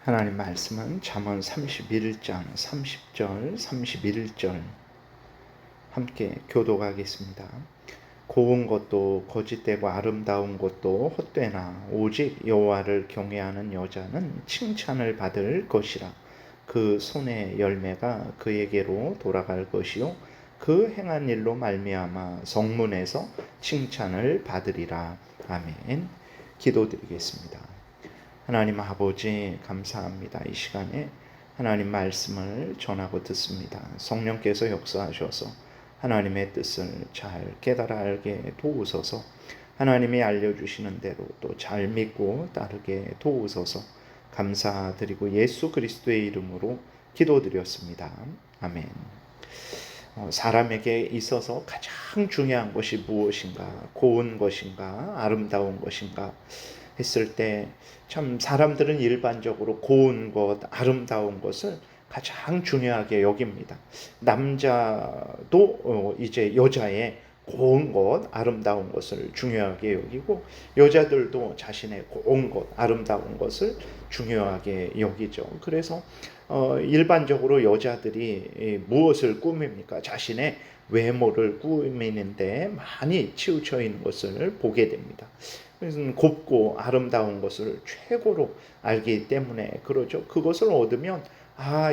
하나님 말씀은 잠언 31장 30절 31절 함께 교독하겠습니다. 고운 것도 거짓되고 아름다운 것도 헛되나 오직 여호와를 경외하는 여자는 칭찬을 받을 것이라. 그 손의 열매가 그에게로 돌아갈 것이요 그 행한 일로 말미암아 성문에서 칭찬을 받으리라. 아멘. 기도드리겠습니다. 하나님 아버지 감사합니다. 이 시간에 하나님 말씀을 전하고 듣습니다. 성령께서 역사하셔서 하나님의 뜻을 잘 깨달아 알게 도우소서. 하나님이 알려주시는 대로 또 잘 믿고 따르게 도우소서. 감사드리고 예수 그리스도의 이름으로 기도드렸습니다. 아멘. 사람에게 있어서 가장 중요한 것이 무엇인가? 고운 것인가? 아름다운 것인가? 했을 때 참 사람들은 일반적으로 고운 것, 아름다운 것을 가장 중요하게 여깁니다. 남자도 이제 여자의 고운 것, 아름다운 것을 중요하게 여기고 여자들도 자신의 고운 것, 아름다운 것을 중요하게 여기죠. 그래서 일반적으로 여자들이 무엇을 꾸밉니까? 자신의 외모를 꾸미는데 많이 치우쳐 있는 것을 보게 됩니다. 그래서 곱고 아름다운 것을 최고로 알기 때문에 그러죠. 그것을 얻으면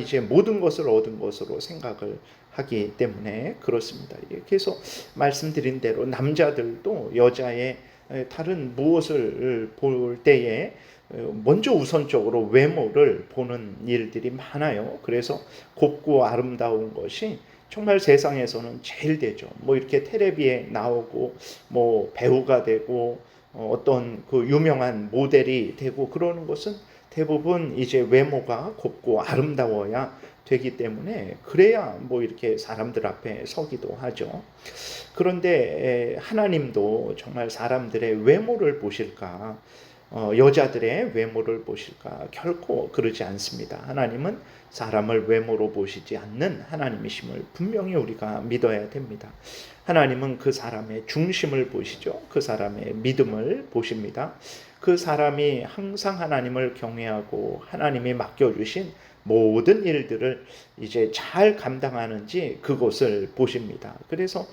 이제 모든 것을 얻은 것으로 생각을 하기 때문에 그렇습니다. 그래서 말씀드린 대로 남자들도 여자의 다른 무엇을 볼 때에 먼저 우선적으로 외모를 보는 일들이 많아요. 그래서 곱고 아름다운 것이 정말 세상에서는 제일 되죠. 이렇게 텔레비에 나오고 배우가 되고 어떤 그 유명한 모델이 되고 그러는 것은 대부분 이제 외모가 곱고 아름다워야 되기 때문에 그래야 이렇게 사람들 앞에 서기도 하죠. 그런데 하나님도 정말 사람들의 외모를 보실까? 여자들의 외모를 보실까? 결코 그러지 않습니다. 하나님은 사람을 외모로 보시지 않는 하나님이심을 분명히 우리가 믿어야 됩니다. 하나님은 그 사람의 중심을 보시죠. 그 사람의 믿음을 보십니다. 그 사람이 항상 하나님을 경외하고 하나님이 맡겨주신 모든 일들을 이제 잘 감당하는지 그것을 보십니다. 그래서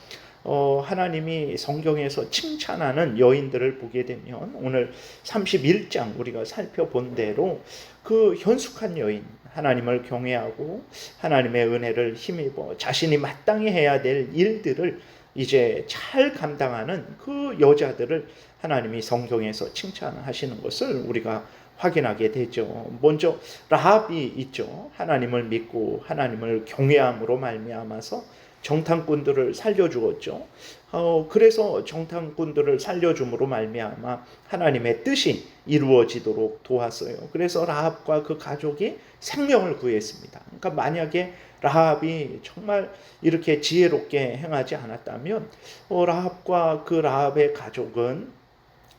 하나님이 성경에서 칭찬하는 여인들을 보게 되면 오늘 31장 우리가 살펴본 대로 그 현숙한 여인, 하나님을 경외하고 하나님의 은혜를 힘입어 자신이 마땅히 해야 될 일들을 이제 잘 감당하는 그 여자들을 하나님이 성경에서 칭찬하시는 것을 우리가 확인하게 되죠. 먼저 라합이 있죠. 하나님을 믿고 하나님을 경외함으로 말미암아서 정탐꾼들을 살려주었죠. 그래서 정탐꾼들을 살려줌으로 말미암아 하나님의 뜻이 이루어지도록 도왔어요. 그래서 라합과 그 가족이 생명을 구했습니다. 그러니까 만약에 라합이 정말 이렇게 지혜롭게 행하지 않았다면 라합과 그 라합의 가족은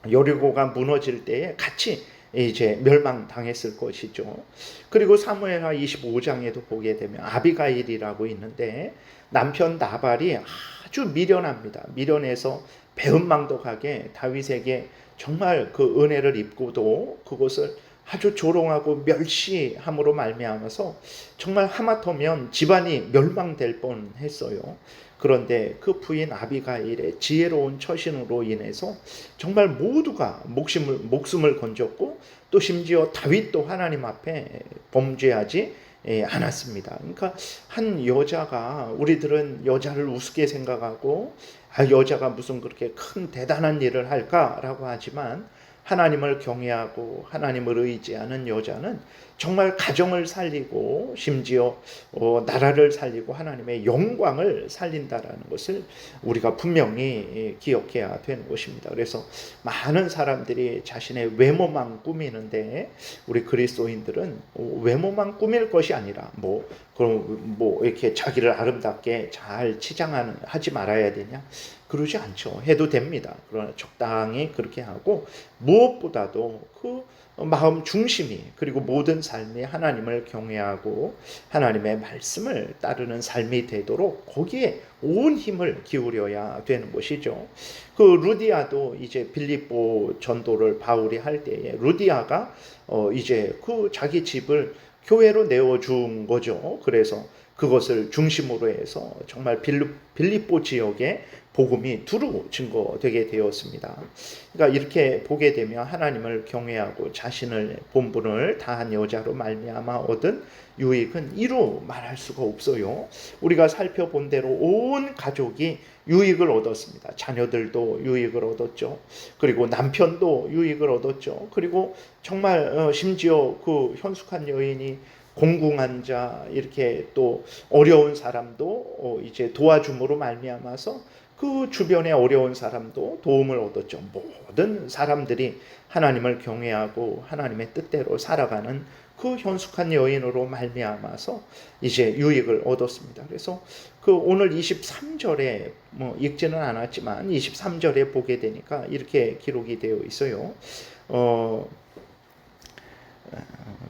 여리고가 무너질 때에 같이 이제 멸망당했을 것이죠. 그리고 사무엘하 25장에도 보게 되면 아비가일이라고 있는데 남편 나발이 아주 미련합니다. 미련해서 배은망덕하게 다윗에게 정말 그 은혜를 입고도 그것을 아주 조롱하고 멸시함으로 말미암아서 정말 하마터면 집안이 멸망될 뻔했어요. 그런데 그 부인 아비가일의 지혜로운 처신으로 인해서 정말 모두가 목숨을 건졌고 또 심지어 다윗도 하나님 앞에 범죄하지 않았습니다. 그러니까 한 여자가, 우리들은 여자를 우습게 생각하고 여자가 무슨 그렇게 큰 대단한 일을 할까라고 하지만 하나님을 경외하고 하나님을 의지하는 여자는 정말 가정을 살리고 심지어 나라를 살리고 하나님의 영광을 살린다라는 것을 우리가 분명히 기억해야 되는 것입니다. 그래서 많은 사람들이 자신의 외모만 꾸미는데 우리 그리스도인들은 외모만 꾸밀 것이 아니라 그럼 이렇게 자기를 아름답게 잘 하지 말아야 되냐? 그러지 않죠. 해도 됩니다. 그러나 적당히 그렇게 하고 무엇보다도 그 마음 중심이 그리고 모든 삶이 하나님을 경외하고 하나님의 말씀을 따르는 삶이 되도록 거기에 온 힘을 기울여야 되는 것이죠. 그 루디아도 이제 빌립보 전도를 바울이 할 때에 루디아가 이제 그 자기 집을 교회로 내어준 거죠. 그래서 그것을 중심으로 해서 정말 빌립보 지역에 복음이 두루 증거되게 되었습니다. 그러니까 이렇게 보게 되면 하나님을 경외하고 자신을 본분을 다한 여자로 말미암아 얻은 유익은 이루 말할 수가 없어요. 우리가 살펴본 대로 온 가족이 유익을 얻었습니다. 자녀들도 유익을 얻었죠. 그리고 남편도 유익을 얻었죠. 그리고 정말 심지어 그 현숙한 여인이 공궁한 자 이렇게 또 어려운 사람도 이제 도와줌으로 말미암아서 그 주변에 어려운 사람도 도움을 얻었죠. 모든 사람들이 하나님을 경외하고 하나님의 뜻대로 살아가는 그 현숙한 여인으로 말미암아서 이제 유익을 얻었습니다. 그래서 그 오늘 23절에 읽지는 않았지만 23절에 보게 되니까 이렇게 기록이 되어 있어요.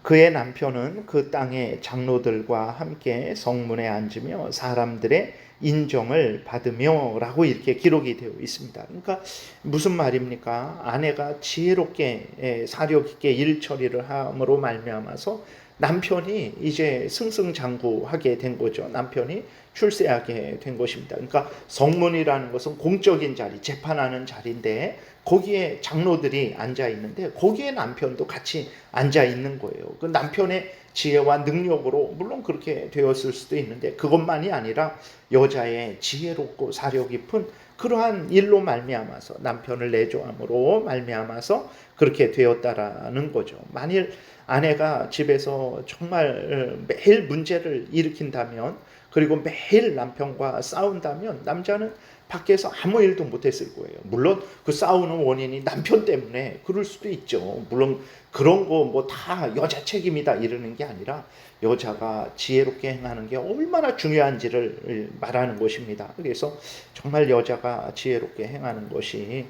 그의 남편은 그 땅의 장로들과 함께 성문에 앉으며 사람들의 인정을 받으며 라고 이렇게 기록이 되어 있습니다. 그러니까 무슨 말입니까? 아내가 지혜롭게 사력 있게 일 처리를 함으로 말미암아서 남편이 이제 승승장구하게 된 거죠. 남편이 출세하게 된 것입니다. 그러니까 성문이라는 것은 공적인 자리, 재판하는 자리인데 거기에 장로들이 앉아 있는데 거기에 남편도 같이 앉아 있는 거예요. 그 남편의 지혜와 능력으로 물론 그렇게 되었을 수도 있는데 그것만이 아니라 여자의 지혜롭고 사려 깊은 그러한 일로 말미암아서 남편을 내조함으로 말미암아서 그렇게 되었다라는 거죠. 만일 아내가 집에서 정말 매일 문제를 일으킨다면 그리고 매일 남편과 싸운다면 남자는 밖에서 아무 일도 못했을 거예요. 물론 그 싸우는 원인이 남편 때문에 그럴 수도 있죠. 물론 그런 거 뭐 다 여자 책임이다 이러는 게 아니라 여자가 지혜롭게 행하는 게 얼마나 중요한지를 말하는 것입니다. 그래서 정말 여자가 지혜롭게 행하는 것이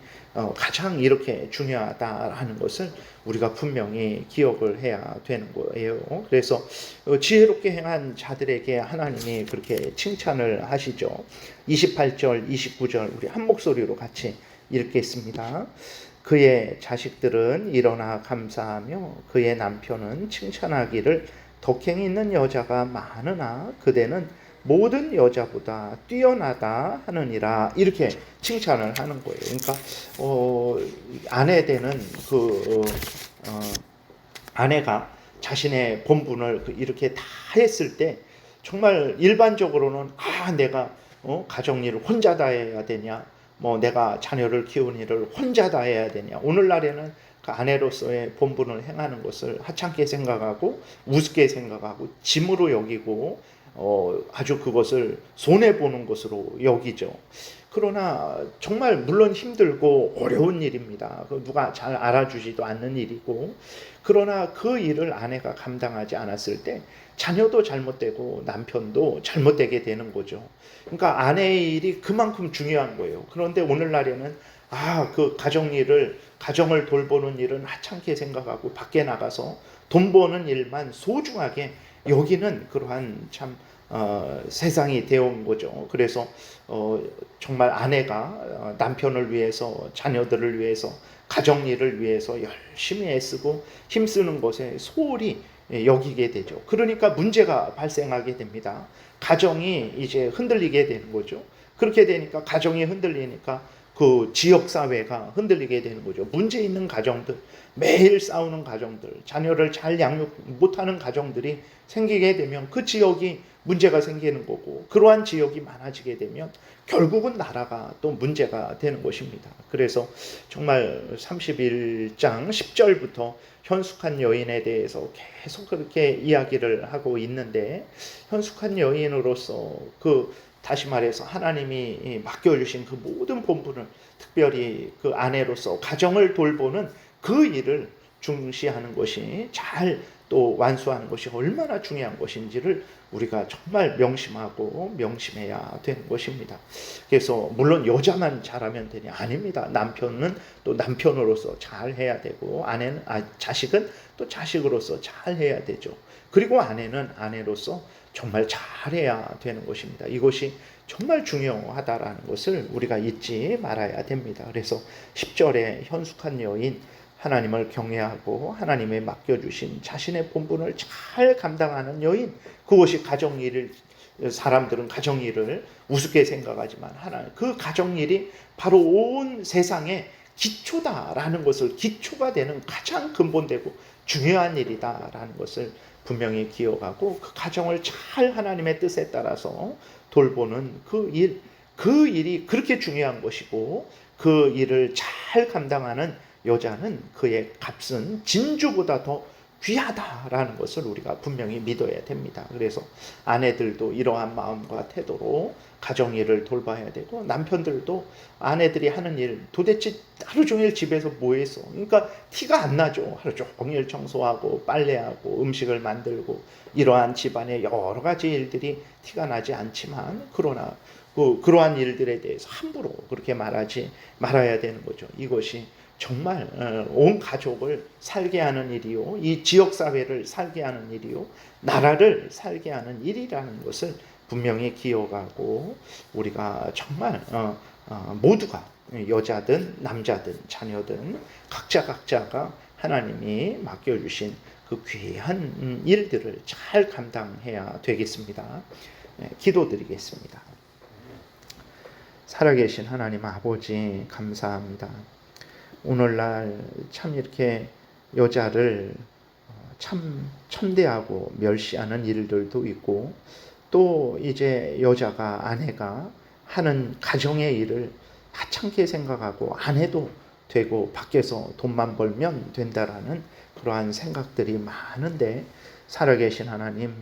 가장 이렇게 중요하다라는 것을 우리가 분명히 기억을 해야 되는 거예요. 그래서 지혜롭게 행한 자들에게 하나님이 그렇게 칭찬을 하시죠. 28절, 29절 우리 한 목소리로 같이 읽겠습니다. 그의 자식들은 일어나 감사하며 그의 남편은 칭찬하기를 덕행이 있는 여자가 많으나 그대는 모든 여자보다 뛰어나다 하느니라 이렇게 칭찬을 하는 거예요. 그러니까 아내 되는 아내가 자신의 본분을 이렇게 다 했을 때 정말 일반적으로는 내가 가정일을 혼자 다 해야 되냐, 내가 자녀를 키우는 일을 혼자 다 해야 되냐. 오늘날에는 그 아내로서의 본분을 행하는 것을 하찮게 생각하고 우습게 생각하고 짐으로 여기고 아주 그것을 손해보는 것으로 여기죠. 그러나 정말 물론 힘들고 어려운 일입니다. 누가 잘 알아주지도 않는 일이고 그러나 그 일을 아내가 감당하지 않았을 때 자녀도 잘못되고 남편도 잘못되게 되는 거죠. 그러니까 아내의 일이 그만큼 중요한 거예요. 그런데 오늘날에는 그 가정을 돌보는 일은 하찮게 생각하고 밖에 나가서 돈 버는 일만 소중하게 여기는 그러한 참 세상이 되어온 거죠. 그래서 정말 아내가 남편을 위해서 자녀들을 위해서 가정일을 위해서 열심히 애쓰고 힘쓰는 것에 소홀히 여기게 되죠. 그러니까 문제가 발생하게 됩니다. 가정이 이제 흔들리게 되는 거죠. 그렇게 되니까 가정이 흔들리니까 그 지역 사회가 흔들리게 되는 거죠. 문제 있는 가정들, 매일 싸우는 가정들, 자녀를 잘 양육 못하는 가정들이 생기게 되면 그 지역이 문제가 생기는 거고 그러한 지역이 많아지게 되면 결국은 나라가 또 문제가 되는 것입니다. 그래서 정말 31장 10절부터 현숙한 여인에 대해서 계속 그렇게 이야기를 하고 있는데 현숙한 여인으로서 다시 말해서 하나님이 맡겨주신 모든 본분을 특별히 아내로서 가정을 돌보는 그 일을 중시하는 것이, 잘 또 완수하는 것이 얼마나 중요한 것인지를 우리가 정말 명심하고 명심해야 되는 것입니다. 그래서 물론 여자만 잘하면 되냐? 아닙니다. 남편은 또 남편으로서 잘해야 되고, 자식은 또 자식으로서 잘해야 되죠. 그리고 아내는 아내로서 정말 잘해야 되는 것입니다. 이것이 정말 중요하다라는 것을 우리가 잊지 말아야 됩니다. 그래서 10절에 현숙한 여인, 하나님을 경외하고 하나님에 맡겨주신 자신의 본분을 잘 감당하는 여인, 그것이 가정일을, 사람들은 가정일을 우습게 생각하지만 그 가정일이 바로 온 세상의 기초다라는 것을, 기초가 되는 가장 근본되고 중요한 일이다라는 것을 분명히 기억하고, 그 가정을 잘 하나님의 뜻에 따라서 돌보는 그 일이 그렇게 중요한 것이고, 그 일을 잘 감당하는 여자는 그의 값은 진주보다 더 귀하다라는 것을 우리가 분명히 믿어야 됩니다. 그래서 아내들도 이러한 마음과 태도로 가정일을 돌봐야 되고, 남편들도 아내들이 하는 일, 도대체 하루 종일 집에서 뭐 했어? 그러니까 티가 안 나죠. 하루 종일 청소하고 빨래하고 음식을 만들고, 이러한 집안의 여러 가지 일들이 티가 나지 않지만, 그러나 그러한 일들에 대해서 함부로 그렇게 말하지 말아야 되는 거죠. 이것이 정말 온 가족을 살게 하는 일이요, 이 지역사회를 살게 하는 일이요, 나라를 살게 하는 일이라는 것을 분명히 기억하고, 우리가 정말 모두가, 여자든 남자든 자녀든 각자가 하나님이 맡겨주신 그 귀한 일들을 잘 감당해야 되겠습니다. 기도드리겠습니다. 살아계신 하나님 아버지, 감사합니다. 오늘날 참 이렇게 여자를 참 천대하고 멸시하는 일들도 있고, 또 이제 아내가 하는 가정의 일을 하찮게 생각하고, 안 해도 되고 밖에서 돈만 벌면 된다라는 그러한 생각들이 많은데, 살아계신 하나님,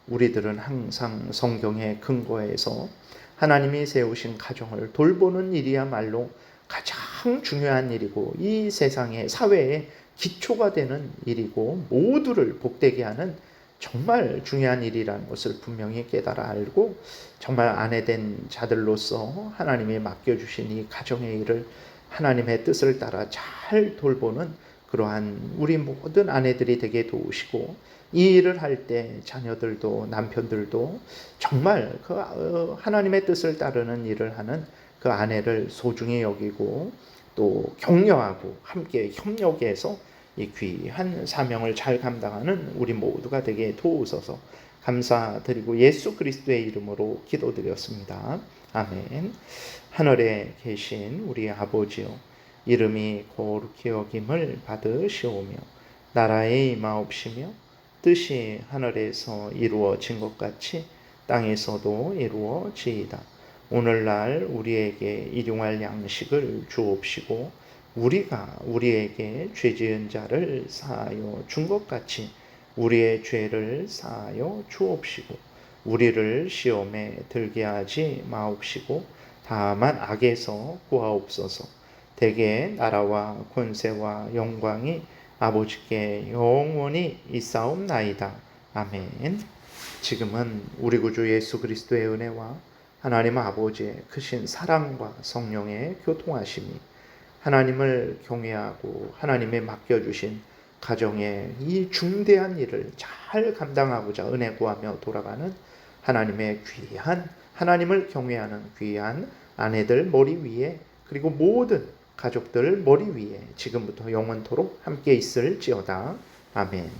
우리들은 항상 성경의 근거에서 하나님이 세우신 가정을 돌보는 일이야말로 가장 중요한 일이고, 이 세상의 사회의 기초가 되는 일이고, 모두를 복되게 하는 정말 중요한 일이라는 것을 분명히 깨달아 알고, 정말 아내된 자들로서 하나님이 맡겨주신 이 가정의 일을 하나님의 뜻을 따라 잘 돌보는 그러한 우리 모든 아내들이 되게 도우시고, 이 일을 할 때 자녀들도 남편들도 정말 그 하나님의 뜻을 따르는 일을 하는 그 아내를 소중히 여기고, 또 격려하고 함께 협력해서 이 귀한 사명을 잘 감당하는 우리 모두가 되게 도우소서. 감사드리고 예수 그리스도의 이름으로 기도드렸습니다. 아멘. 하늘에 계신 우리 아버지요, 이름이 거룩히 여김을 받으시오며 나라의 임하옵시며 뜻이 하늘에서 이루어진 것 같이 땅에서도 이루어지이다. 오늘날 우리에게 일용할 양식을 주옵시고, 우리가 우리에게 죄 지은 자를 사하여 준 것 같이 우리의 죄를 사하여 주옵시고, 우리를 시험에 들게 하지 마옵시고 다만 악에서 구하옵소서. 대개 나라와 권세와 영광이 아버지께 영원히 있사옵나이다. 아멘. 지금은 우리 구주 예수 그리스도의 은혜와 하나님 아버지의 크신 사랑과 성령의 교통하심이, 하나님을 경외하고 하나님의 맡겨주신 가정의 이 중대한 일을 잘 감당하고자 은혜 구하며 돌아가는 하나님의 귀한, 하나님을 경외하는 귀한 아내들 머리 위에, 그리고 모든 가족들 머리 위에 지금부터 영원토록 함께 있을지어다. 아멘.